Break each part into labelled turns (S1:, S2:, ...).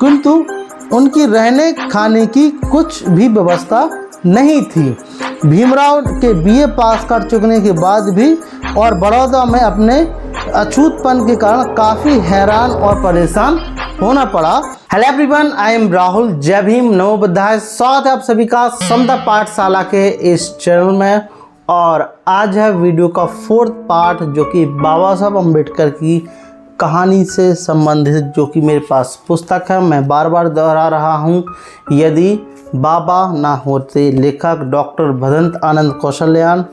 S1: किंतु उनकी रहने खाने की कुछ भी व्यवस्था नहीं थी। भीमराव के बीए पास कर चुकने के बाद भी और बड़ौदा में अपने अछूतपन के कारण काफ़ी हैरान और परेशान होना पड़ा। Hello everyone, I am Rahul. जय भीम, नमो बुद्धाय। स्वागत है आप सभी का समता पाठशाला के इस चैनल में। और आज है वीडियो का 4th पार्ट, जो कि बाबा साहब अम्बेडकर की कहानी से संबंधित, जो कि मेरे पास पुस्तक है। मैं बार बार दोहरा रहा हूँ, यदि बाबा ना होते, लेखक डॉक्टर भदंत आनंद कौशल्यान।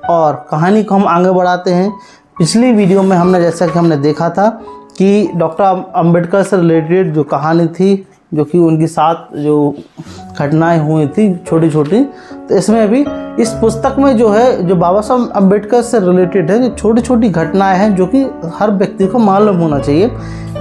S1: और कहानी को हम आगे बढ़ाते हैं। पिछली वीडियो में हमने जैसा कि हमने देखा था कि डॉक्टर अम्बेडकर से रिलेटेड जो कहानी थी, जो कि उनके साथ जो घटनाएं हुई थी छोटी छोटी, तो इसमें भी इस पुस्तक में जो है, जो बाबा साहब अम्बेडकर से रिलेटेड है, जो छोटी छोटी घटनाएं हैं जो कि हर व्यक्ति को मालूम होना चाहिए।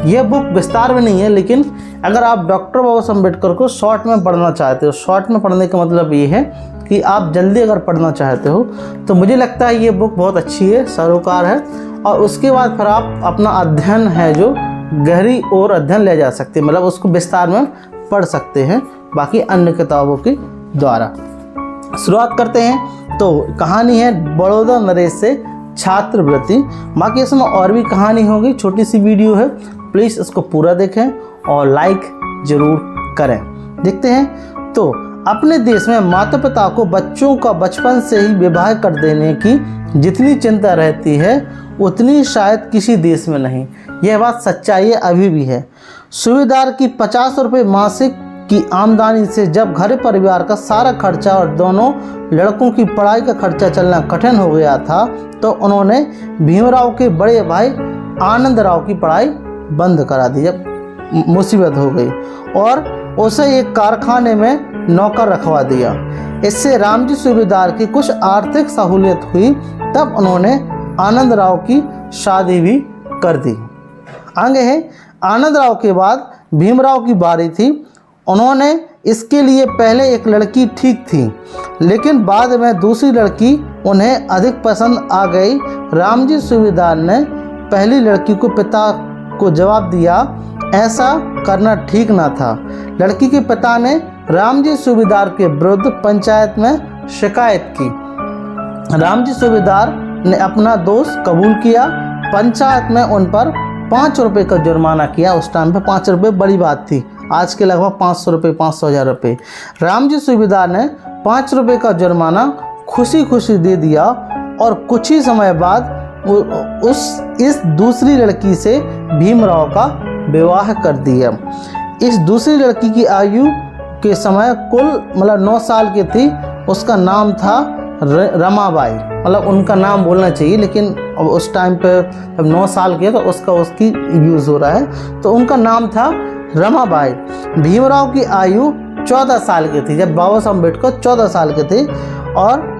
S1: यह बुक विस्तार में नहीं है, लेकिन अगर आप डॉक्टर बाबा साहब अम्बेडकर को शॉर्ट में पढ़ना चाहते हो, शॉर्ट में पढ़ने का मतलब ये है कि आप जल्दी अगर पढ़ना चाहते हो, तो मुझे लगता है ये बुक बहुत अच्छी है, सरोकार है। और उसके बाद फिर आप अपना अध्ययन है जो गहरी और अध्ययन ले जा सकते हैं, मतलब उसको विस्तार में पढ़ सकते हैं बाकी अन्य किताबों के द्वारा। शुरुआत करते हैं। तो कहानी है बड़ौदा नरेश से छात्रवृत्ति। बाकी इसमें और भी कहानी होगी, छोटी सी वीडियो है, प्लीज़ इसको पूरा देखें और लाइक ज़रूर करें। देखते हैं। तो अपने देश में माता पिता को बच्चों का बचपन से ही विवाह कर देने की जितनी चिंता रहती है, उतनी शायद किसी देश में नहीं। यह बात सच्चाई अभी भी है। सूबेदार की 50 रुपये मासिक की आमदनी से जब घर परिवार का सारा खर्चा और दोनों लड़कों की पढ़ाई का खर्चा चलना कठिन हो गया था, तो उन्होंने भीमराव के बड़े भाई आनंद राव की पढ़ाई बंद करा दी। जब मुसीबत हो गई और उसे एक कारखाने में नौकर रखवा दिया। इससे रामजी सूबेदार की कुछ आर्थिक सहूलियत हुई। तब उन्होंने आनंद राव की शादी भी कर दी। आगे है, आनंद राव के बाद भीमराव की बारी थी। उन्होंने इसके लिए पहले एक लड़की ठीक थी, लेकिन बाद में दूसरी लड़की उन्हें अधिक पसंद आ गई। रामजी सूबेदार ने पहली लड़की को पिता को जवाब दिया, ऐसा करना ठीक ना था। लड़की के पिता ने रामजी सूबेदार के विरुद्ध पंचायत में शिकायत की। रामजी सूबेदार ने अपना दोष कबूल किया। पंचायत में उन पर 5 रुपये का जुर्माना किया। उस टाइम पे 5 रुपये बड़ी बात थी, आज के लगभग 500 रुपये, 500,000 रुपये। रामजी सूबेदार ने 5 रुपये का जुर्माना खुशी खुशी दे दिया और कुछ ही समय बाद इस दूसरी लड़की से भीमराव का विवाह कर दिया। इस दूसरी लड़की की आयु के समय कुल 9 साल की थी। उसका नाम था रमाबाई, मतलब उनका नाम बोलना चाहिए, लेकिन अब उस टाइम पे जब 9 साल के तो उसकी यूज़ हो रहा है, तो उनका नाम था रमाबाई। भीमराव की आयु 14 साल की थी जब बाबा साहब अम्बेडकर 14 साल के थे। और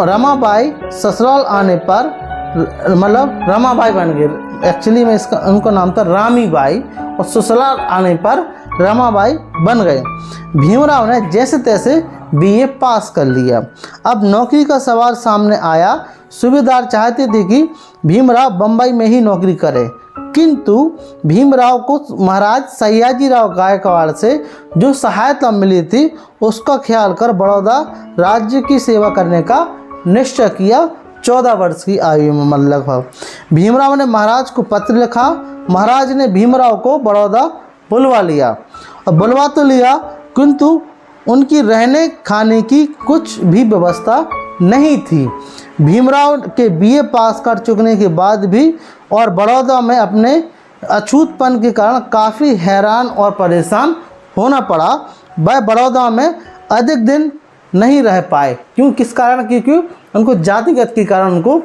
S1: रमाबाई ससुराल आने पर, मतलब रमाबाई बन गए, एक्चुअली में उनका नाम था रामीबाई, और ससुराल आने पर रमाबाई बन गए। भीमराव ने जैसे तैसे बीए पास कर लिया। अब नौकरी का सवाल सामने आया। सूबेदार चाहते थे कि भीमराव बम्बई में ही नौकरी करे, किंतु भीमराव को महाराज सयाजीराव गायकवाड़ से जो सहायता मिली थी, उसका ख्याल कर बड़ौदा राज्य की सेवा करने का निश्चय किया। 14 वर्ष की आयु में लगभग भीमराव ने महाराज को पत्र लिखा। महाराज ने भीमराव को बड़ौदा बुलवा लिया, और बुलवा तो लिया, किंतु उनकी रहने खाने की कुछ भी व्यवस्था नहीं थी। भीमराव के बीए पास कर चुकने के बाद भी और बड़ौदा में अपने अछूतपन के कारण काफ़ी हैरान और परेशान होना पड़ा। वह बड़ौदा में अधिक दिन नहीं रह पाए। क्यों, किस कारण? क्योंकि उनको जातिगत के कारण उनको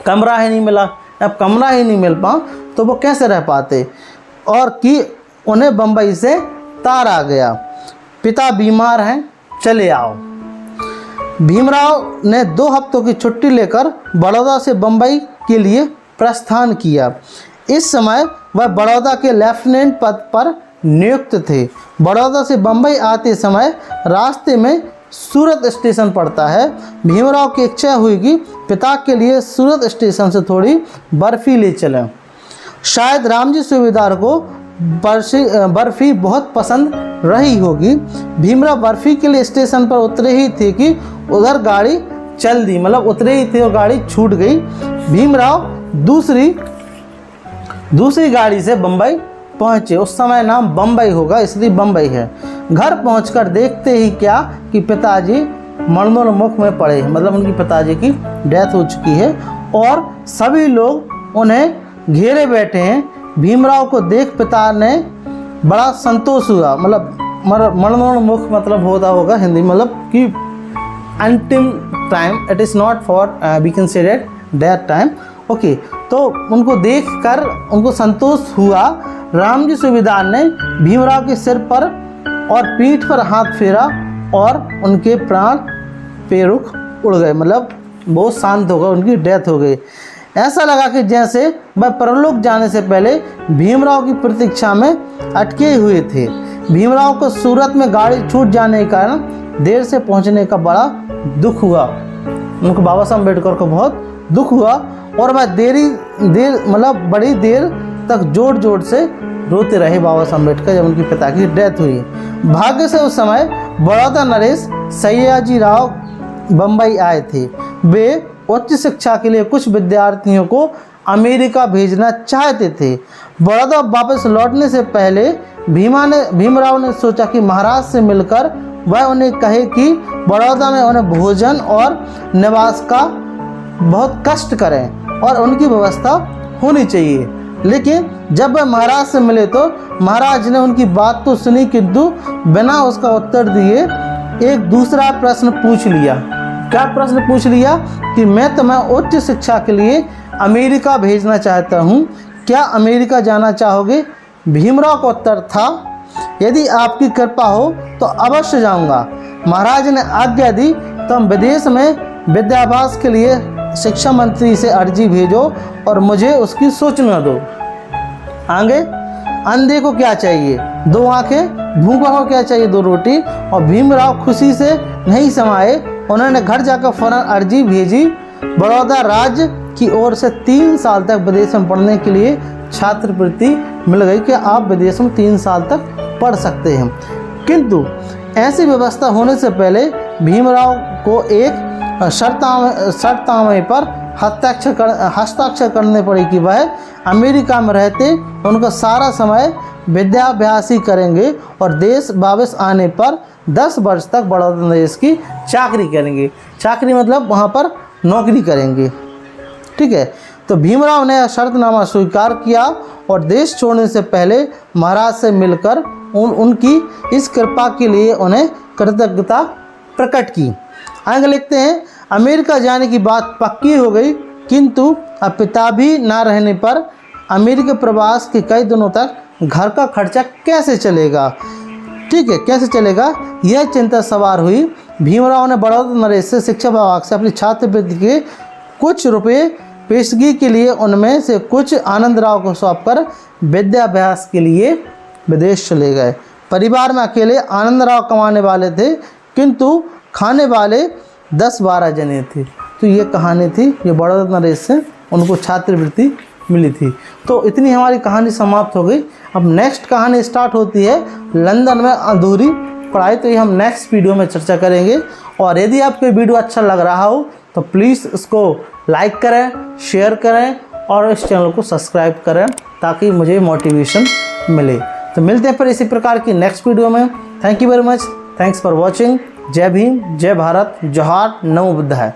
S1: कमरा ही नहीं मिला। अब कमरा ही नहीं मिल पा तो वो कैसे रह पाते, और कि उन्हें बम्बई से तार आ गया। पिता बीमार हैं, चले आओ। भीमराव ने 2 हफ्तों की छुट्टी लेकर बड़ौदा से बम्बई के लिए प्रस्थान किया। इस समय वह बड़ौदा के लेफ्टिनेंट पद पर नियुक्त थे। बड़ौदा से बम्बई आते समय रास्ते में सूरत स्टेशन पड़ता है। भीमराव की इच्छा हुई कि पिता के लिए सूरत स्टेशन से थोड़ी बर्फी ले चलें। शायद रामजी सूबेदार को बर्फ़ी बहुत पसंद रही होगी। भीमराव बर्फ़ी के लिए स्टेशन पर उतरे ही थे कि उधर गाड़ी चल दी, मतलब उतरे ही थे और गाड़ी छूट गई। भीमराव दूसरी गाड़ी से बम्बई पहुँचे। उस समय नाम बम्बई होगा इसलिए बम्बई है। घर पहुंचकर देखते ही क्या कि पिताजी मरणोन्मुख में पड़े, मतलब उनकी पिताजी की डेथ हो चुकी है और सभी लोग उन्हें घेरे बैठे हैं। भीमराव को देख पिता ने बड़ा संतोष हुआ, मतलब मरणोन्मुख मतलब होता होगा हिंदी मतलब कि अंतिम time, it is not for we can say that death time. Okay, तो उनको देखकर उनको संतोष हुआ। रामजी सूबेदार ने भीमराव के सिर पर और पीठ पर हाथ फेरा और उनके प्राण बेरुख उड़ गए, मतलब बहुत शांत हो गए, उनकी डेथ हो गई। ऐसा लगा कि जैसे वह परलोक जाने से पहले भीमराव की प्रतीक्षा में अटके हुए थे। भीमराव को सूरत में गाड़ी छूट जाने के कारण देर से पहुंचने का बड़ा दुख हुआ। उनको बाबा साहब अम्बेडकर को बहुत दुख हुआ और वह मतलब बड़ी देर तक जोर जोर से रोते रहे बाबा साहब अम्बेडकर जब उनके पिता की डेथ हुई। भाग्य से उस समय बड़ौदा नरेश सयाजी राव बम्बई आए थे। वे उच्च शिक्षा के लिए कुछ विद्यार्थियों को अमेरिका भेजना चाहते थे। बड़ौदा वापस लौटने से पहले भीमराव ने सोचा कि महाराज से मिलकर वह उन्हें कहे कि बड़ौदा में उन्हें भोजन और निवास का बहुत कष्ट करें और उनकी व्यवस्था होनी चाहिए। लेकिन जब वह महाराज से मिले तो महाराज ने उनकी बात तो सुनी, किंतु बिना उसका उत्तर दिए एक दूसरा प्रश्न पूछ लिया। क्या प्रश्न पूछ लिया कि मैं तुम्हें उच्च शिक्षा के लिए अमेरिका भेजना चाहता हूँ, क्या अमेरिका जाना चाहोगे? भीमराव का उत्तर था, यदि आपकी कृपा हो तो अवश्य जाऊँगा। महाराज ने आज्ञा दी, तुम विदेश में विद्याभ्यास के लिए शिक्षा मंत्री से अर्जी भेजो और मुझे उसकी सूचना दो। आगे अंधे को क्या चाहिए? 2 आंखें। भूखा को क्या चाहिए? 2 रोटी। और भीमराव खुशी से नहीं समाये, उन्होंने घर जाकर फौरन अर्जी भेजी। बड़ौदा राज्य की ओर से 3 साल तक विदेश में पढ़ने के लिए छात्रवृत्ति मिल गई कि आप विदेश में 3 साल तक पढ़ सकते हैं। किंतु ऐसी व्यवस्था होने से पहले भीमराव को एक शर्तनामे पर हस्ताक्षर करने पड़े कि वह अमेरिका में रहते उनका सारा समय विद्याभ्यास ही करेंगे और देश वापस आने पर 10 वर्ष तक बड़ौदा नरेश की चाकरी करेंगे। चाकरी मतलब वहाँ पर नौकरी करेंगे। ठीक है, तो भीमराव ने शर्तनामा स्वीकार किया और देश छोड़ने से पहले महाराज से मिलकर उनकी इस कृपा के लिए उन्हें कृतज्ञता प्रकट की। आगे लिखते हैं, अमेरिका जाने की बात पक्की हो गई, किंतु अब पिता भी ना रहने पर अमेरिका प्रवास के कई दिनों तक घर का खर्चा कैसे चलेगा? ठीक है, कैसे चलेगा, यह चिंता सवार हुई। भीमराव ने बड़ौदा नरेश से शिक्षा विभाग से अपनी छात्रवृत्ति के कुछ रुपये पेशगी के लिए उनमें से कुछ आनंदराव को सौंपकर विद्याभ्यास के लिए विदेश चले गए। परिवार में अकेले आनंदराव कमाने वाले थे, किंतु खाने वाले 10-12 जने थे। तो ये कहानी थी, ये बड़ौदा नरेश से उनको छात्रवृत्ति मिली थी। तो इतनी हमारी कहानी समाप्त हो गई। अब नेक्स्ट कहानी स्टार्ट होती है लंदन में अधूरी पढ़ाई, तो ये हम नेक्स्ट वीडियो में चर्चा करेंगे। और यदि आपको वीडियो अच्छा लग रहा हो तो प्लीज़ इसको लाइक करें, शेयर करें और इस चैनल को सब्सक्राइब करें ताकि मुझे मोटिवेशन मिले। तो मिलते हैं फिर इसी प्रकार की नेक्स्ट वीडियो में। Thank you very much, thanks for watching. जय भीम, जय भारत, जोहार, नमो बुद्धाय।